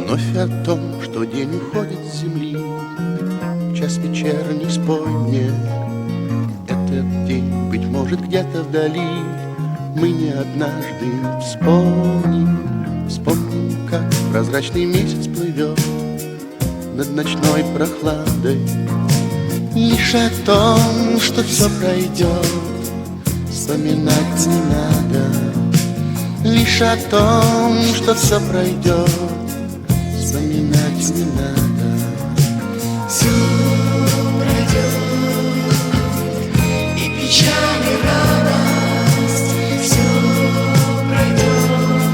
Вновь о том, что день уходит с земли, час вечерний спой мне. Этот день, быть может, где-то вдали мы не однажды вспомним. Вспомним, как прозрачный месяц плывет над ночной прохладой. Лишь о том, что все пройдет, вспоминать не надо. Лишь о том, что все пройдет, вспоминать не надо.